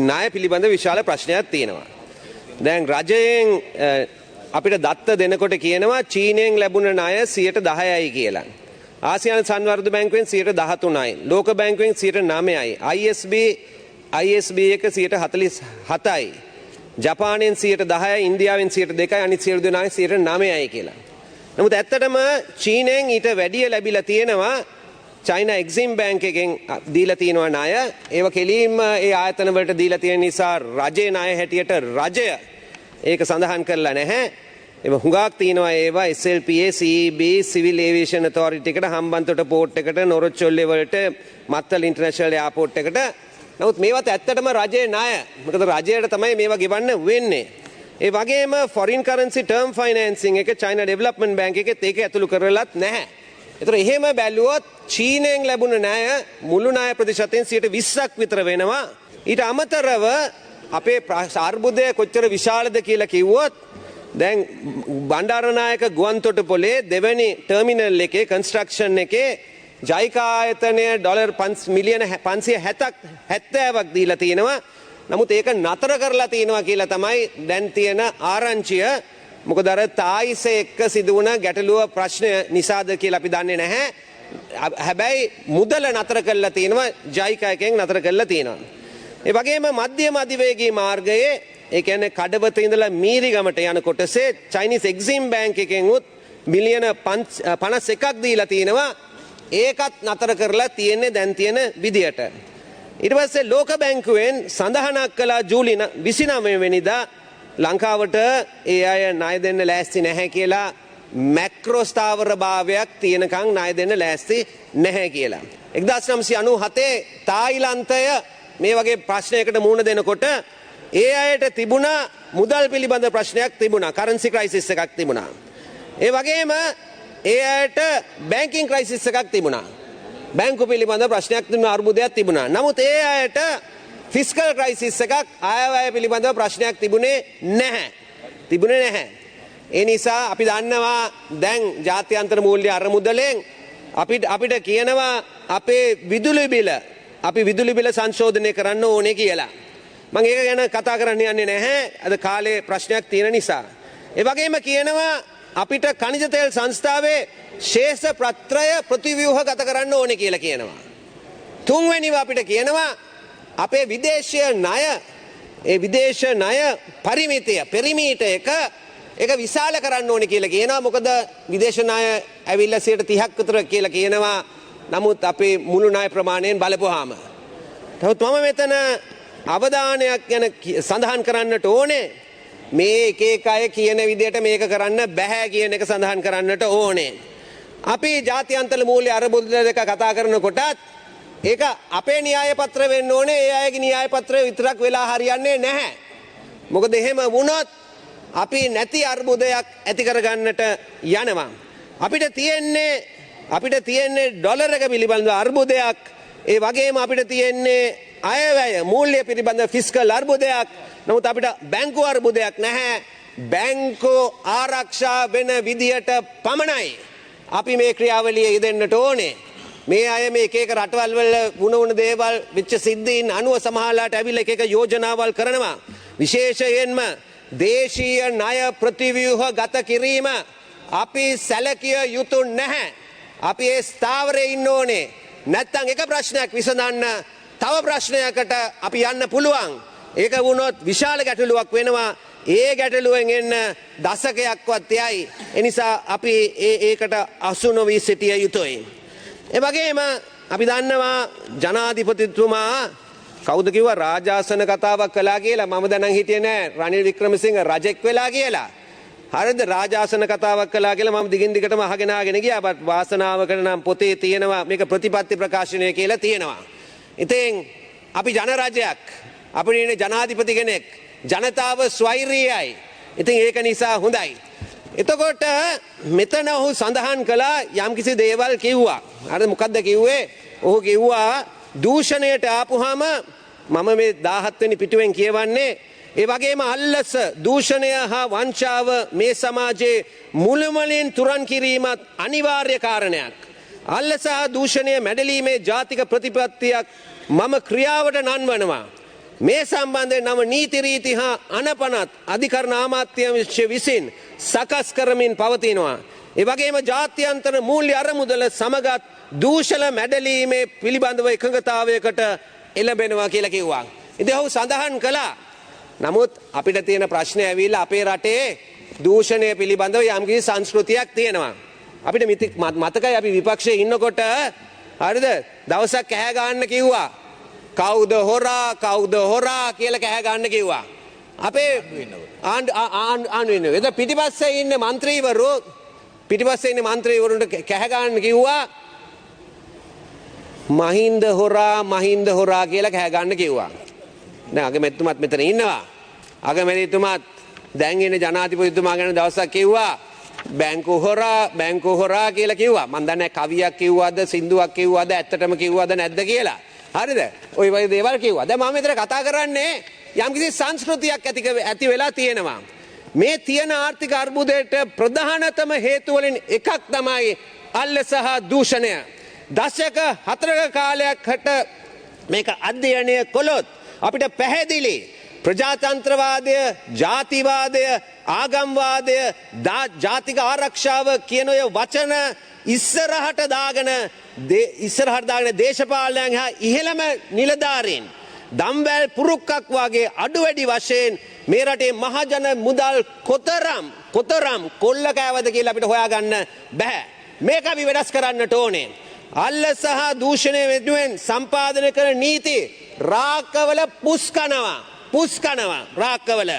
ණය පිළිබඳ විශාල ප්‍රශ්නයක් තියෙනවා. දැන් රජයෙන් අපිට දත්ත දෙනකොට කියනවා චීනයෙන් ලැබුණ ණය 10%යි කියලා. ආසියානු සංවර්ධන බැංකුවෙන් 13%යි. ලෝක බැංකුවෙන් 9%යි. ISB එක 47%යි. ජපානයෙන් 10%යි, ඉන්දියාවෙන් 2%යි, අනිත් සියලු දෙනාගේ 9%යි කියලා. නමුත් ඇත්තටම චීනයෙන් ඊට වැඩිය ලැබිලා තියෙනවා. චයිනා එක්සිම් බැංක් එකෙන් දීලා තියෙනවා ණය. ඒව කෙලින්ම ඒ ආයතන වලට දීලා තියෙන නිසා රජේ ණය හැටියට රජය ඒක සඳහන් කරලා නැහැ. ඒව හුඟක් තියෙනවා ඒවා SLPA, CEB, Civil Aviation Authority එකට, හම්බන්තොට පෝර්ට් එකට, නොරොච්චොල්ලේ වලට, මත්තල ඉන්ටර්නැෂනල් එයාපෝට් එකට. නමුත් මේවත් ඇත්තටම රජයේ ණය. මොකද රජයට තමයි මේවා ගෙවන්න වෙන්නේ. ඒ වගේම ෆොරින් කරන්සි ටර්ම් ෆයිනෑන්සිං එක චයිනා ඩෙවලොප්මන්ට් බැංක් එකෙත් ඒක ඇතුළු කරලත් නැහැ. ඒතර එහෙම බැලුවොත් චීනයෙන් ලැබුණ ණය මුළු ණය ප්‍රතිශතයෙන් 20ක් විතර වෙනවා. ඊට අමතරව අපේ අර්බුදය කොච්චර විශාලද කියලා කිව්වොත් දැන් බණ්ඩාරනායක ගුවන්තොටුපොලේ දෙවැනි ටර්මිනල් එකේ කන්ස්ට්‍රක්ෂන් එකේ ජයිකා ආයතනය ඩොලර් මිලියන 570ක් දීලා තියෙනවා. නමුත් ඒක නතර කරලා තියෙනවා කියලා තමයි දැන් තියෙන ආරංචිය. මොකද අර තායිසේ එක්ක සිදු වුණ ගැටලුව ප්‍රශ්නය නිසාද කියලා අපි දන්නේ නැහැ. හැබැයි මුදල නතර කරලා තියෙනවා, ජයිකා එකෙන් නතර කරලා තියෙනවා. ඒ වගේම මධ්‍යම අධිවේගී මාර්ගයේ ඒ කියන්නේ කඩවත ඉඳලා මීරිගමට යන කොටසේ චයිනීස් එක්සිම් බැංක් එකෙන් උත් මිලියන 51ක් දීලා තියෙනවා. ඒකත් නතර කරලා තියෙන්නේ දැන් තියෙන විදියට. ඊට පස්සේ ලෝක බැංකුවෙන් සඳහනක් කළා ජූලි 29 වෙනිදා ලංකාවට ඒ අය ණය දෙන්න ලෑස්ති නැහැ කියලා, මැක්‍රෝ ස්ථාවර භාවයක් තියෙනකන් ණය දෙන්න ලෑස්ති නැහැ කියලා. 1997 තායිලන්තය මේ වගේ ප්‍රශ්නයකට මුහුණ දෙනකොට ඒ අයට තිබුණා මුදල් පිළිබඳ ප්‍රශ්නයක් තිබුණා, කරන්සි ක්‍රයිසිස් එකක් තිබුණා. ඒ වගේම ඒ අයට බැංකින් ක්‍රයිසිස් එකක් තිබුණා. බැංකු පිළිබඳ ප්‍රශ්නයක් තිබුණා, අර්බුදයක් තිබුණා. නමුත් ඒ අයට ෆිස්කල් ක්‍රයිසිස් එකක්, ආයවැය පිළිබඳව ප්‍රශ්නයක් තිබුණේ නැහැ. ඒ නිසා අපි දන්නවා දැන් ජාත්‍යන්තර මූල්‍ය අරමුදලෙන් අපිට කියනවා අපේ විදුලි බිල සංශෝධනය කරන්න ඕනේ කියලා. මම ඒක ගැන කතා කරන්න යන්නේ නැහැ. අද කාලේ ප්‍රශ්නයක් තියෙන නිසා. ඒ වගේම කියනවා අපිට ಖನಿಜ තෙල් සංස්ථාවේ ශේෂ පත්‍රය ප්‍රතිව්‍යුහගත කරන්න ඕනේ කියලා කියනවා. තුන්වෙනිව අපිට කියනවා අපේ විදේශීය ණය, ඒ විදේශ ණය පරිමිතය ඒක විශාල කරන්න ඕනේ කියලා කියනවා. මොකද විදේශ ණය ඇවිල්ලා 30ක් විතර කියලා කියනවා. නමුත් අපේ මුළු ණය ප්‍රමාණයෙන් බලපුවාම තවත් මම මෙතන අවධානයක් ගැන සඳහන් කරන්නට ඕනේ. මේ එක අය කියන විදිහට මේක කරන්න බෑ කියන එක සඳහන් කරන්නට ඕනේ. අපි ජාත්‍යන්තර මූල්‍ය අරමුදල දෙක කතා කරනකොටත් ඒක අපේ න්‍යාය පත්‍ර වෙන්න ඕනේ. ඒ අයගේ න්‍යාය පත්‍රය විතරක් වෙලා හරියන්නේ නැහැ. මොකද එහෙම වුණොත් අපි නැති අර්බුදයක් ඇති කරගන්නට යනවා. අපිට තියෙන්නේ ඩොලර් එක පිළිබඳව අර්බුදයක්. ඒ වගේම අපිට තියෙන්නේ අයවැය මූල්‍ය පිළිබඳ ෆිස්කල් අර්බුදයක්. නමුත් අපිට බැංකු අර්බුදයක් නැහැ. බැංකු ආරක්ෂා වෙන විදියට පමණයි අපි මේ ක්‍රියාවලිය යෙදෙන්නට ඕනේ. මේ අය මේ එක රටවල් වල වුණ දේවල් වෙච්ච සිද්ධීන් අනුව සමහරලාට ඇවිල්ලා එක යෝජනාවල් කරනවා. විශේෂයෙන්ම දේශීය ණය ප්‍රතිව්‍යුහ ගත කිරීම අපි සැලකිය යුතු නැහැ. අපි ඒ ස්ථාවරයේ ඉන්න ඕනේ. නැත්තම් එක ප්‍රශ්නයක් විසඳන්න තව ප්‍රශ්නයකට අපි යන්න පුළුවන්. ඒක වුණොත් විශාල ගැටලුවක් වෙනවා. ඒ ගැටලුවෙන් එන්න දශකයක්වත් යයි. ඒ නිසා අපි ඒකට අසු නොවී සිටිය යුතුයි. ඒ වගේම අපි දන්නවා ජනාධිපතිතුමා කවුද කිව්වා රාජාසන කතාවක් කළා කියලා. මම දැනන් හිටියේ නෑ රනිල් වික්‍රමසිංහ රජෙක් වෙලා කියලා. හරිද? රාජාසන කතාවක් කළා කියලා මම දිගින් දිගටම අහගෙන ගියා. බත් වාසනාවකට නම් පොතේ තියෙනවා මේක ප්‍රතිපත්ති ප්‍රකාශනය කියලා තියෙනවා. ඉතින් අපි ජනරජයක්, අපිට ඉන්නේ ජනාධිපති කෙනෙක්, ජනතාව ස්වෛරීයයි. ඉතින් ඒක නිසා හොඳයි. එතකොට මෙතන ඔහු සඳහන් කළා යම්කිසි දේවල් කිව්වා. හරිද? මොකද්ද කිව්වේ? ඔහු කිව්වා දූෂණයට ආපුහම මම මේ 17 වෙනි පිටුවෙන් කියවන්නේ ඒ වගේම අල්ලස, දූෂණය හා වංචාව මේ සමාජයේ මුළුමනින් තුරන් කිරීමත් අනිවාර්ය කාරණයක්. අල්ලස හා දූෂණය මැඩලීමේ ජාතික ප්‍රතිපත්තියක් මම ක්‍රියාවට නන්වනවා. මේ සම්බන්ධයෙන් නව නීති රීති හා අනපනත් අධිකරණ අමාත්‍යාංශ විසින් සකස් කරමින් පවතිනවා. ඒ වගේම ජාත්‍යන්තර මූල්‍ය අරමුදල සමගත් දූෂණ මැඩලීමේ පිළිබඳව එකඟතාවයකට එළඹෙනවා කියලා කිව්වා. ඉතින් ඔහු සඳහන් කළා. නමුත් අපිට තියෙන ප්‍රශ්නේ ඇවිල්ලා අපේ රටේ දූෂණය පිළිබඳව යම්කිසි සංස්කෘතියක් තියෙනවා. අපිට මතකයි අපි විපක්ෂයේ ඉන්නකොට හරිද දවසක් කෑ ගන්න කිව්වා. කවුද හොරා කියලා කෑ ගන්න කිව්වා. අපේ ආණ්ඩු ඉන්න. එද පිටිපස්සේ ඉන්න മന്ത്രിවරුන්ට කෑ ගන්න කිව්වා. මහින්ද හොරා කියලා කෑ ගන්න කිව්වා. දැන් අගමැතිතුමත් මෙතන ඉන්නවා. අගමැතිතුමත් දැන් ඉන්නේ ජනාධිපතිතුමා ගැන දවසක් කිව්වා බැංකු හොරා කියලා කිව්වා. මම දන්නේ කවියක් කිව්වද සින්දුවක් කිව්වද ඇත්තටම කිව්වද නැද්ද කියලා. හරිද? ওই වගේ දේවල් කිව්වා. දැන් මම මෙතන කතා කරන්නේ යම්කිසි සංස්කෘතියක් ඇති වෙලා තියෙනවා. මේ තියෙන ආර්ථික අර්බුදයට ප්‍රධානතම හේතු වලින් එකක් තමයි අල්ල සහ දූෂණය. දශක 4ක කාලයකට මේක අධ්‍යයනය කළොත් අපිට පැහැදිලි ප්‍රජාතන්ත්‍රවාදය, ජාතිවාදය, ආගම්වාදය, ජාතික ආරක්ෂාව කියන ඔය වචන ඉස්සරහට දාගෙන දේශපාලනයන් හා ඉහළම නිලධාරීන් දම්වැල් පුරුක්කක් වගේ අඩු වැඩි වශයෙන් මේ රටේ මහජන මුදල් කොතරම් කොල්ල කෑවද කියලා අපිට හොයාගන්න බෑ. මේක අපි වෙනස් කරන්නට ඕනේ. අල්ල සහ දූෂණය වෙනුවෙන් සම්පාදනය කරන නීති රාක්කවල පුස්කනවා රාක්කවල.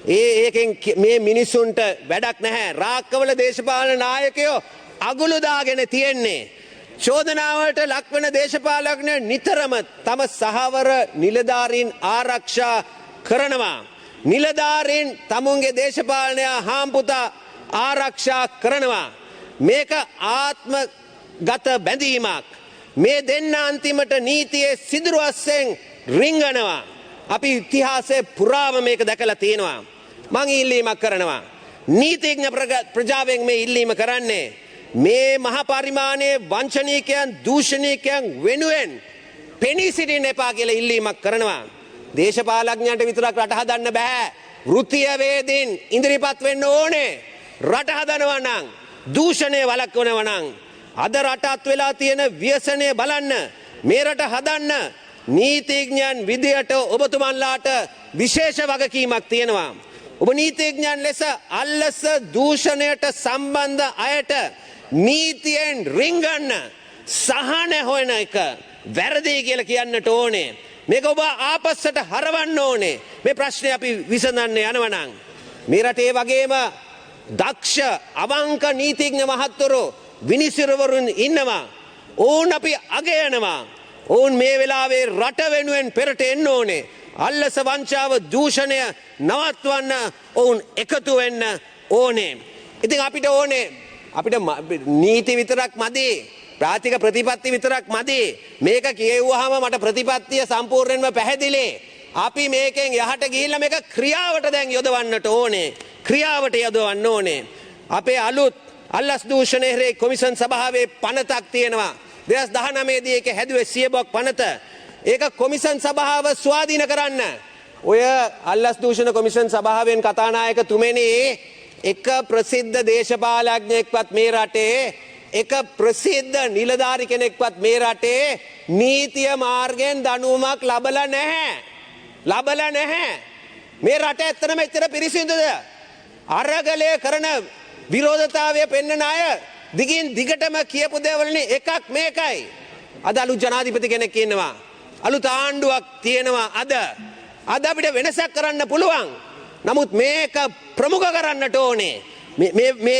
ඒකෙන් මේ මිනිසුන්ට වැඩක් නැහැ. රාක්කවල දේශපාලන නායකයෝ අගුළු දාගෙන තියෙන්නේ. චෝදනාවට ලක්වන දේශපාලඥයෝ නිතරම තම සහවර නිලධාරීන් ආරක්ෂා කරනවා. නිලධාරීන් තමුන්ගේ දේශපාලනය හාම්පුතා ආරක්ෂා කරනවා. මේක ආත්මගත බැඳීමක්. මේ දෙන්න අන්තිමට නීතියේ සිදුරු අස්සෙන් රිංගනවා. අපි ඉතිහාසයේ පුරාම මේක දැකලා තියෙනවා. මං ඉල්ලීමක් කරනවා. නීතිඥ ප්‍රජාවෙන් මේ ඉල්ලීම කරන්නේ මේ මහ පරිමාණයේ වංචනීකයන් දූෂණීකයන් වෙනුවෙන් පෙනී සිටින්න එපා කියලා ඉල්ලීමක් කරනවා. දේශපාලඥයන්ට විතරක් රට හදන්න බෑ. වෘත්තීයවේදීන් ඉදිරිපත් වෙන්න ඕනේ. රට හදනවා නම් දූෂණය වළක්වනවා නම් අද රටත් වෙලා තියෙන ව්‍යසනය බලන්න මේ රට හදන්න නීතිඥයන් විදියට ඔබතුමන්ලාට විශේෂ වගකීමක් තියෙනවා. ඔබ නීතිඥයන් ලෙස අල්ලස දූෂණයට සම්බන්ධ අයට නීතියෙන් රිංගන්න සහන හොයන එක වැරදි කියලා කියන්නට ඕනේ. මේක ඔබ ආපස්සට හරවන්න ඕනේ. මේ ප්‍රශ්නේ අපි විසඳන්න යනවා නම් මේ රටේ වගේම දක්ෂ අවංක නීතිඥ මහත්වරු විනිසුරුවරුන් ඉන්නවා. ඕන් අපි අගයනවා. ඔවුන් මේ වෙලාවේ රට වෙනුවෙන් පෙරට එන්න ඕනේ. අල්ලස වංචාව දූෂණය නවත්වන්න ඔවුන් එකතු වෙන්න ඕනේ. ඉතින් අපිට ඕනේ අපිට නීති විතරක් මදි. ප්‍රාතික ප්‍රතිපත්ති විතරක් මදි. මේක කියෙව්වහම මට ප්‍රතිපත්තිය සම්පූර්ණයෙන්ම පැහැදිලි. අපි මේකෙන් යහට ගිහිල්ලා මේක ක්‍රියාවට දැන් යොදවන්නට ඕනේ. ක්‍රියාවට යොදවන්න ඕනේ. අපේ අලුත් අල්ලස් දූෂණයේ කොමිෂන් සභාවේ පනතක් තියෙනවා. 2019 දී ඒක හැදුවේ සියබොක් පනත. ඒක කොමිෂන් සභාව ස්වාධීන කරන්න. ඔය අල්ලස් දූෂණ කොමිෂන් සභාවෙන් කතානායක තුමෙනි එක ප්‍රසිද්ධ දේශපාලඥයෙක්වත් මේ රටේ එක ප්‍රසිද්ධ නිලධාරි කෙනෙක්වත් මේ රටේ නීතිය මාර්ගයෙන් දඬුවමක් ලබලා නැහැ. මේ රට ඇත්තටම එච්චර පිරිසිදුද? අරගලය කරන විරෝධතාවය පෙන්වන අය දිගින් දිගටම කියපු දේවල්නේ එකක් මේකයි. අද අලුත් ජනාධිපති කෙනෙක් ඉන්නවා. අලුත් ආණ්ඩුවක් තියෙනවා අද අපිට වෙනසක් කරන්න පුළුවන්. නමුත් මේක ප්‍රමුඛ කරන්නට ඕනේ.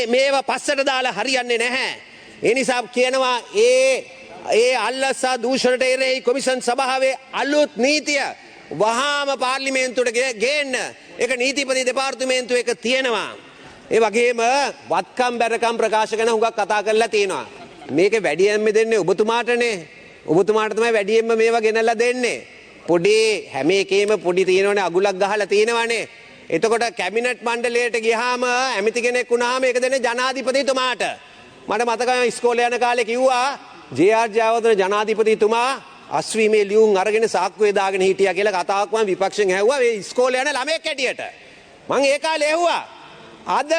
මේවා පස්සට දාලා හරියන්නේ නැහැ. ඒ නිසා කියනවා ඒ අල්ලස දූෂණට එරෙහි කොමිෂන් සභාවේ අලුත් නීතිය වහාම පාර්ලිමේන්තුවට ගේන්න. ඒක නීතිපති දෙපාර්තමේන්තුව එක තියෙනවා. ඒ වගේම වත්කම් බැරකම් ප්‍රකාශ කරන හුඟක් කතා කරලා තියෙනවා. මේක වැඩියෙන්ම දෙන්නේ ඔබතුමාටනේ. ඔබතුමාට තමයි වැඩියෙන්ම මේවා ගෙනල්ලා දෙන්නේ. පොඩි හැම එකේම පොඩි තියෙනවනේ අගුලක් ගහලා තියෙනවනේ. එතකොට කැබිනට් මණ්ඩලයට ගියාම ඇමති කෙනෙක් වුණාම ඒක දෙන්නේ ජනාධිපතිතුමාට. මට මතකයි ඉස්කෝලේ යන කාලේ කිව්වා ජේ.ආර්. ජයවර්ධන ජනාධිපතිතුමා අස්වීමේ ලියුම් අරගෙන සාක්කුවේ දාගෙන හිටියා කියලා කතාවක් මම විපක්ෂයෙන් ඇහුවා මේ ඉස්කෝලේ යන ළමයෙක් හැටියට. මං ඒ කාලේ ඇහුවා. අද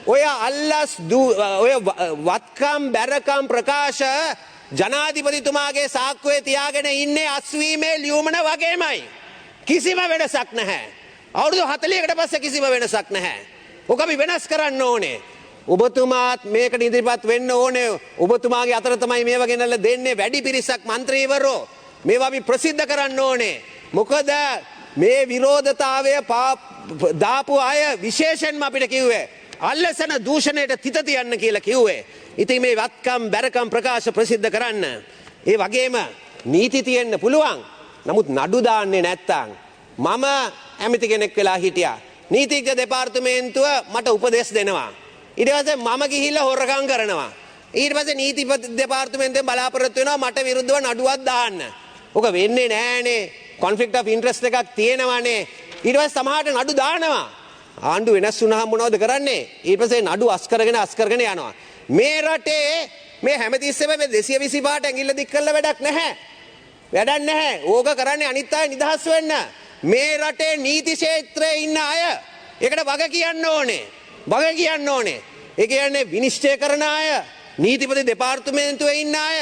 ඔය අල්ලස් ඔය වත්කම් බැරකම් ප්‍රකාශ ජනාධිපතිතුමාගේ සාක්කුවේ තියාගෙන ඉන්නේ අස්වීමේ ලියුමන වගේමයි. කිසිම වෙනසක් නැහැ. අවුරුදු 40කට පස්සේ කිසිම වෙනසක් නැහැ. ඔක අපි වෙනස් කරන්න ඕනේ. ඔබතුමාත් මේකට ඉදිරිපත් වෙන්න ඕනේ. ඔබතුමාගේ අතර තමයි මේව ගෙනල්ලා දෙන්නේ වැඩි පිරිසක් മന്ത്രിවරෝ. මේවා අපි ප්‍රසිද්ධ කරන්න ඕනේ. මොකද මේ විරෝධතාවය දාපු අය විශේෂයෙන්ම අපිට කිව්වේ අල්ලසන දූෂණයට තිත තියන්න කියලා කිව්වේ. ඉතින් මේ වත්කම් බැරකම් ප්‍රකාශ ප්‍රසිද්ධ කරන්න. ඒ වගේම නීති තියෙන්න පුළුවන්. නමුත් නඩු දාන්නේ නැත්තම් මම ඇමති කෙනෙක් වෙලා හිටියා. නීතිඥ දෙපාර්තමේන්තුව මට උපදෙස් දෙනවා. ඊට පස්සේ මම ගිහිල්ලා හොරකම් කරනවා. ඊට පස්සේ නීති දෙපාර්තමේන්තුවෙන් බලාපොරොත්තු වෙනවා මට විරුද්ධව නඩුවක් දාන්න. ඔක වෙන්නේ නෑනේ. කොන්ෆ්ලික්ට් ඔෆ් ඉන්ට්‍රස්ට් එකක් තියෙනවානේ. ඊට පස්සේ සමහරට නඩු දානවා. ආණ්ඩු වෙනස් වුණාම මොනවද කරන්නේ? ඊට පස්සේ නඩු අස් කරගෙන යනවා. මේ රටේ මේ හැමතිස්සෙම මේ 225ට ඇඟිල්ල දික් කරලා වැඩක් නැහැ. වැඩක් නැහැ. ඕක කරන්නේ අනිත් අය නිදහස් වෙන්න. මේ රටේ නීති ක්ෂේත්‍රයේ ඉන්න අය ඒකට වග කියන්න ඕනේ. වග කියන්න ඕනේ. ඒ කියන්නේ විනිශ්චය කරන අය, නීතිපති දෙපාර්තමේන්තුවේ ඉන්න අය,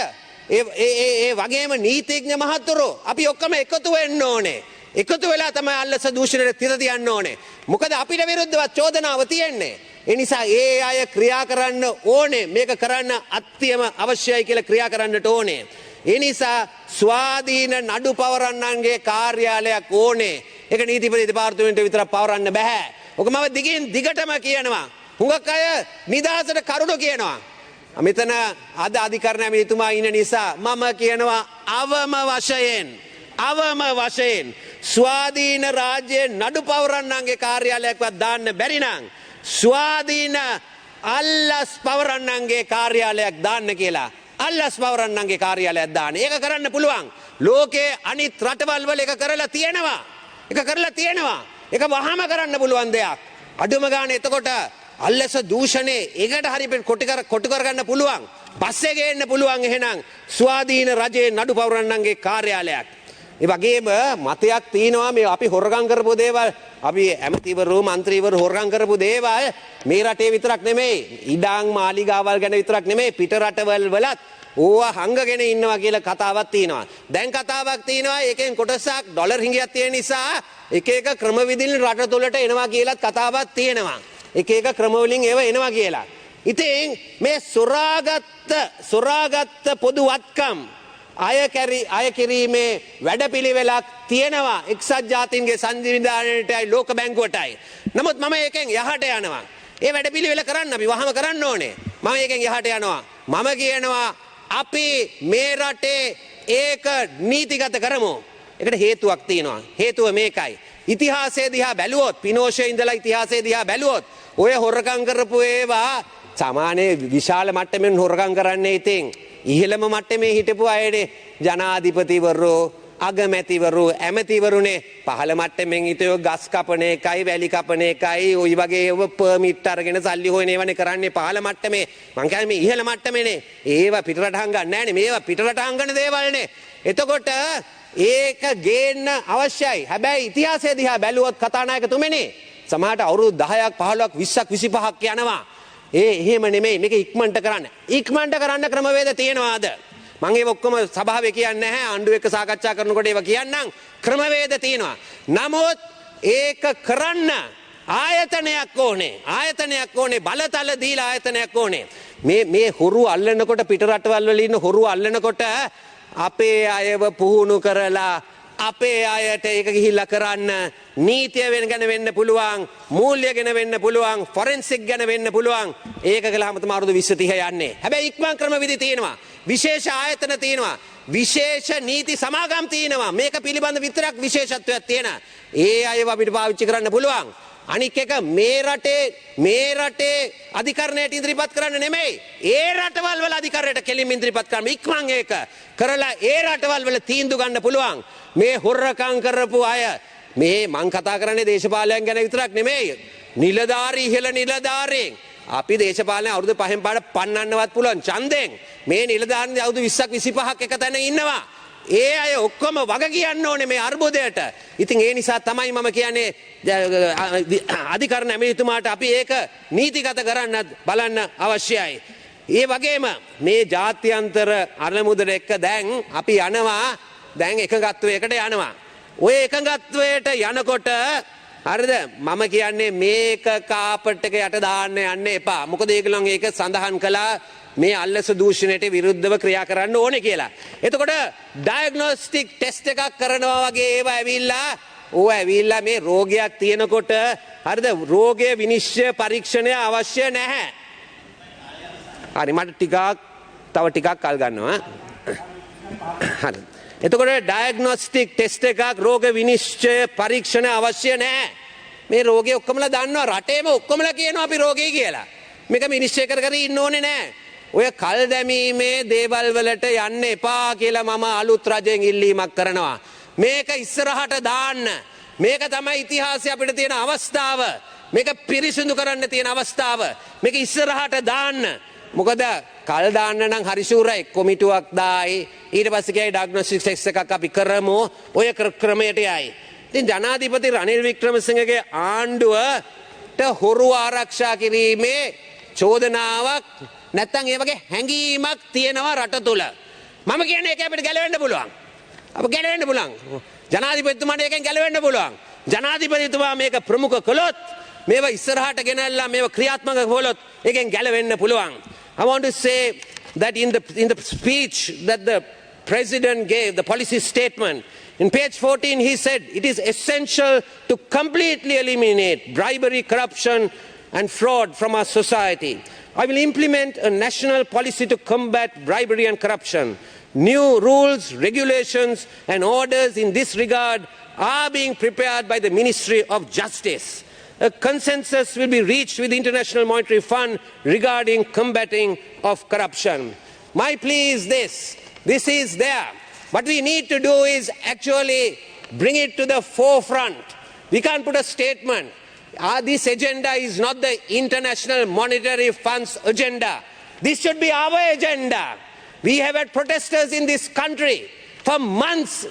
ඒ වගේම නීතිඥ මහතුරු අපි ඔක්කොම එකතු වෙන්න ඕනේ. එකතු වෙලා තමයි අල්ලස දූෂණයට තිත තියන්න ඕනේ. මොකද අපිට විරුද්ධව චෝදනාව තියෙන්නේ. ඒ නිසා ඒ අය ක්‍රියා කරන්න ඕනේ. මේක කරන්න අත්‍යවම අවශ්‍යයි කියලා ක්‍රියා කරන්නට ඕනේ. ඒ නිසා ස්වාධීන නඩු පවරන්නන්ගේ කාර්යාලයක් ඕනේ. ඒක නීතිපති දෙපාර්තමේන්තුව විතරක් පවරන්න බෑ. ඔක මම දිගින් දිගටම කියනවා. හුඟක් අය නිදහසට කරුණු කියනවා. මෙතන අද අධිකරණ ඇමතිතුමා ඉන්න නිසා මම කියනවා අවම වශයෙන් ස්වාධීන රාජ්‍යයේ නඩු පවරන්නන්ගේ කාර්යාලයක්වත් දාන්න බැරි නම් ස්වාධීන අල්ලස් පවරන්නන්ගේ කාර්යාලයක් දාන්න කියලා. අල්ලස් පවරන්නන්ගේ කාර්යාලයක් දාන්න. ඒක කරන්න පුළුවන්. ලෝකයේ අනිත් රටවල් වල ඒක කරලා තියෙනවා. ඒක වහම කරන්න පුළුවන් දෙයක්. අඩුම ගානේ එතකොට අල්ලස දූෂණේ ඒකට හරි කොටු කරගන්න පුළුවන්. පස්සේ ගේන්න පුළුවන් එහෙනම් ස්වාධීන රජයේ නඩු පවරන්නන්ගේ කාර්යාලයක්. ඒ වගේම මතයක් තියෙනවා මේ අපි හොරගම් කරපු දේවල් අපි ඇමතිවරු മന്ത്രിවරු හොරගම් කරපු දේවල් මේ රටේ විතරක් නෙමෙයි ඉඩම් මාලිගාවල් ගැන විතරක් නෙමෙයි පිට රටවල් වලත් ඕවා හංගගෙන ඉන්නවා කියලා කතාවක් තියෙනවා. දැන් කතාවක් තියෙනවා ඒකෙන් කොටසක් ඩොලර් හිඟයක් තියෙන නිසා එක එක ක්‍රමවිදින් රට තුළට එනවා කියලාත් කතාවක් තියෙනවා. එක එක ක්‍රමවලින් ඒව එනවා කියලා. ඉතින් මේ සොරාගත්ත පොදු වත්කම් අය කිරීමේ වැඩපිළිවෙලක් තියෙනවා එක්සත් ජාතීන්ගේ සංවිධානයටයි ලෝක බැංකුවටයි. නමුත් මම ඒකෙන් යහට යනවා. ඒ වැඩපිළිවෙල කරන්න අපි වහම කරන්න ඕනේ. මම ඒකෙන් යහට යනවා. මම කියනවා අපි මේ රටේ ඒක නීතිගත කරමු. ඒකට හේතුවක් තියෙනවා. හේතුව මේකයි. ඉතිහාසය දිහා බැලුවොත් පිනෝෂේ ඉඳලා ඉතිහාසය දිහා බැලුවොත් ඔය හොරකම් කරපු ඒවා සාමාන්‍ය විශාල මට්ටමින් හොරකම් කරන්නේ ඉතින් ඉහළම මට්ටමේ හිටපු අයනේ ජනාධිපතිවරු අගමැතිවරු ඇමතිවරුනේ පහළ මට්ටමින් හිටියෝ ගස් කපන එකයි වැලි කපන එකයි ওই වගේ පර්මිට් අරගෙන සල්ලි හොයන ඒවානේ කරන්නේ පහළ මට්ටමේ මං කියන්නේ මේ ඉහළ මට්ටමේනේ ඒවා පිටරට හංගන්නේ නැහැනේ මේවා පිටරට හංගන දේවල්නේ එතකොට ඒක ගේන්න අවශ්‍යයි හැබැයි ඉතිහාසය දිහා බැලුවොත් කතානායකතුමනේ සමහරට අවුරුදු 10ක් 15ක් 20ක් 25ක් යනවා එහෙම නෙමෙයි මේක ඉක්මනට කරන්න ක්‍රමවේද තියෙනවාද මම ඒක ඔක්කොම සභාවේ කියන්නේ නැහැ ආණ්ඩුව එක්ක සාකච්ඡා කරනකොට ඒවා කියන්නම් ක්‍රමවේද තියෙනවා නමුත් ඒක කරන්න ආයතනයක් ඕනේ බලතල දීලා ආයතනයක් ඕනේ මේ හොරු අල්ලනකොට පිට රටවල් වල ඉන්න හොරු අල්ලනකොට අපේ අයව පුහුණු කරලා අපේ අයට ඒක ගිහිල්ලා කරන්න නීතිය ගැන වෙන්න පුළුවන් මූල්‍ය ගැන වෙන්න පුළුවන් ෆොරෙන්සික් ගැන වෙන්න පුළුවන් ඒක කළාම තමයි අවුරුදු 20 30 යන්නේ හැබැයි ඉක්මන් ක්‍රම විදි තියෙනවා විශේෂ ආයතන තියෙනවා විශේෂ නීති සමාගම් තියෙනවා මේක පිළිබඳ විතරක් විශේෂත්වයක් තියෙන ඒ අයව අපිට පාවිච්චි කරන්න පුළුවන් අනික් එක මේ රටේ අධිකරණයට ඉදිරිපත් කරන්න නෙමෙයි ඒ රටවල් වල අධිකරණයට කෙලින්ම ඉදිරිපත් කරන්න ඉක්මන් ඒක කරලා ඒ රටවල් වල තීන්දුව ගන්න පුළුවන් මේ හොරකම් කරපු අය මේ මං කතා කරන්නේ දේශපාලනයන් ගැන විතරක් නෙමෙයි නිලධාරී ඉහළ නිලධාරීන් අපි දේශපාලන අවුරුදු 5න් පාඩ පන්නන්නවත් පුළුවන් ඡන්දෙන් මේ නිලධාරීන් අවුරුදු 20ක් 25ක් එක තැන ඉන්නවා ඒ අය ඔක්කොම වග කියන්න ඕනේ මේ අර්බුදයට. ඉතින් ඒ නිසා තමයි මම කියන්නේ අධිකරණ ඇමතිතුමාට අපි ඒක නීතිගත කරන්න බලන්න අවශ්‍යයි. ඒ වගේම මේ ජාත්‍යන්තර අරමුදල එක්ක දැන් අපි යනවා දැන් එකඟත්වයකට යනවා. ඔය එකඟත්වයට යනකොට හරිද මම කියන්නේ මේක කාපට් එක යට දාන්න යන්න එපා. මොකද ඒගොල්ලෝ ඒක සඳහන් කළා මේ අල්ලස දූෂණයට විරුද්ධව ක්‍රියා කරන්න ඕනේ කියලා. එතකොට ඩයග්නොස්ටික් ටෙස්ට් එකක් කරනවා වගේ ඒවා ඇවිල්ලා මේ රෝගයක් තියෙනකොට හරිද රෝගයේ විනිශ්චය පරීක්ෂණය අවශ්‍ය නැහැ. හරි මට තව ටිකක් කල් ගන්නවා. හරි. එතකොට ඩයග්නොස්ටික් ටෙස්ට් එකක් රෝග විනිශ්චය පරීක්ෂණ අවශ්‍ය නැහැ. මේ රෝගය ඔක්කොමලා දන්නවා රටේම ඔක්කොමලා කියනවා අපි රෝගී කියලා. මේක විනිශ්චය කර ඉන්න ඕනේ නැහැ. ඔය කල් දැමීමේ දේවල් වලට යන්න එපා කියලා මම අලුත් රජෙන් ඉල්ලීමක් කරනවා. මේක ඉස්සරහට දාන්න. මේක තමයි ඉතිහාසයේ අපිට තියෙන අවස්ථාව. මේක පිරිසිදු කරන්න තියෙන අවස්ථාව. මේක ඉස්සරහට දාන්න. මොකද කල් දාන්න නම් හරි ෂූරයි කොමිටුවක් දායි ඊට පස්සේ කියයි ඩයග්නොස්ටික් ටෙස්ට් එකක් අපි කරමු ඔය ක්‍රමයට යයි. ඉතින් ජනාධිපති රනිල් වික්‍රමසිංහගේ ආණ්ඩුවට හොරු ආරක්ෂා කිරීමේ චෝදනාවක් නැත්තම් ඒ වගේ හැඟීමක් තියෙනවා රට තුල. මම කියන්නේ ඒක අපිට ගැලවෙන්න පුළුවන්. අප ගැලවෙන්න පුළුවන්. ජනාධිපතිතුමාට ඒකෙන් ගැලවෙන්න පුළුවන්. ජනාධිපතිතුමා මේක ප්‍රමුඛ කළොත් මේවා ඉස්සරහට ගෙනල්ලා මේවා ක්‍රියාත්මක කළොත් ඒකෙන් ගැලවෙන්න පුළුවන්. I want to say that in the speech that the president gave, the policy statement, in page 14 he said it is essential to completely eliminate bribery, corruption and fraud from our society. I will implement a national policy to combat bribery and corruption. New rules, regulations and orders in this regard are being prepared by the Ministry of Justice. A consensus will be reached with the International Monetary Fund regarding combating of corruption. My plea is this. This is there. What we need to do is actually bring it to the forefront. We can't put a statement. This agenda is not the International Monetary Fund's agenda. This should be our agenda. We have had protesters in this country for months.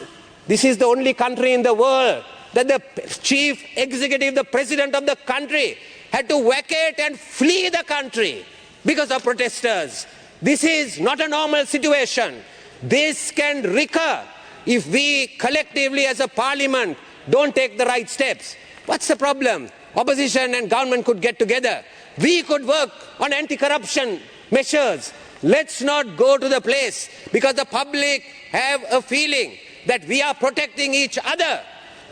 This is the only country in the world that the chief executive, the president of the country, had to vacate and flee the country because of protesters. This is not a normal situation. This can recur if we collectively as a parliament don't take the right steps. What's the problem? Opposition and government could get together. We could work on anti-corruption measures. Let's not go to the place because the public have a feeling that we are protecting each other.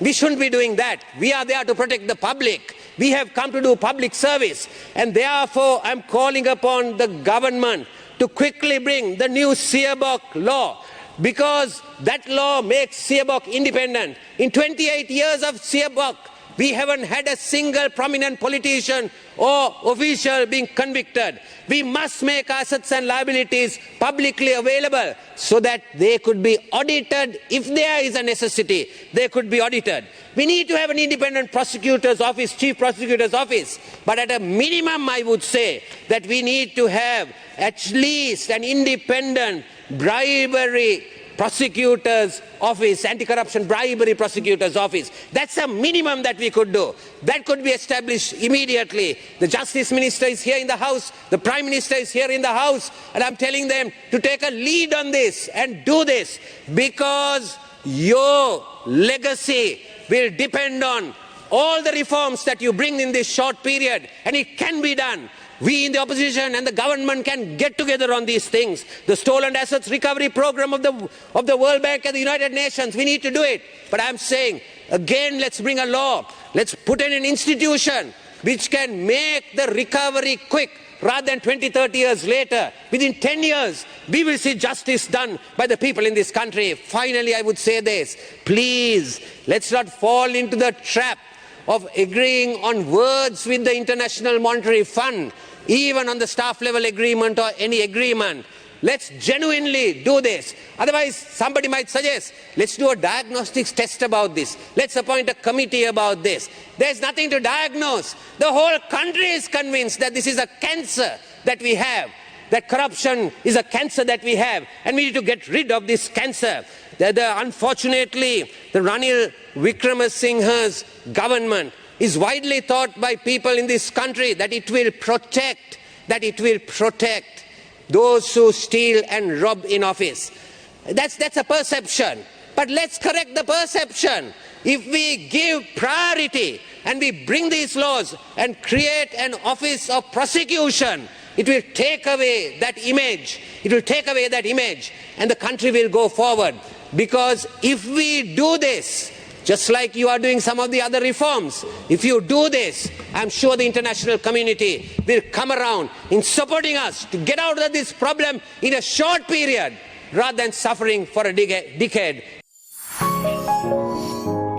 We shouldn't be doing that. We are there to protect the public. We have come to do public service. And therefore, I'm calling upon the government to quickly bring the new Seabok law, because that law makes Seabok independent. In 28 years of Seabok, we haven't had a single prominent politician or official being convicted. We must make assets and liabilities publicly available so that they could be audited. If there is a necessity, they could be audited. We need to have an independent prosecutor's office, chief prosecutor's office. But at a minimum, I would say that we need to have at least an independent bribery prosecutor's office, anti-corruption bribery prosecutor's office. That's a minimum that we could do. That could be established immediately. The justice minister is here in the house. The prime minister is here in the house. And I'm telling them to take a lead on this and do this, because your legacy will depend on all the reforms that you bring in this short period. And it can be done. We in the opposition and the government can get together on these things. The stolen assets recovery program of the World Bank and the United Nations, we need to do it. But I'm saying, again, let's bring a law. Let's put in an institution which can make the recovery quick, rather than 20, 30 years later. Within 10 years, we will see justice done by the people in this country. Finally, I would say this. Please, let's not fall into the trap of agreeing on words with the International Monetary Fund, even on the staff level agreement or any agreement. Let's genuinely do this. Otherwise, somebody might suggest, let's do a diagnostics test about this. Let's appoint a committee about this. There's nothing to diagnose. The whole country is convinced that this is a cancer that we have, that corruption is a cancer that we have, and we need to get rid of this cancer. Unfortunately, the Ranil Wickremesinghe's government is widely thought by people in this country that it will protect those who steal and rob in office. That's a perception. But let's correct the perception. If we give priority and we bring these laws and create an office of prosecution, it will take away that image. It will take away that image and the country will go forward. Because if we do this, just like you are doing some of the other reforms, if you do this, I'm sure the international community will come around in supporting us to get out of this problem in a short period rather than suffering for a decade.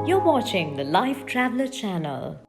You're watching the Lifetraveler channel.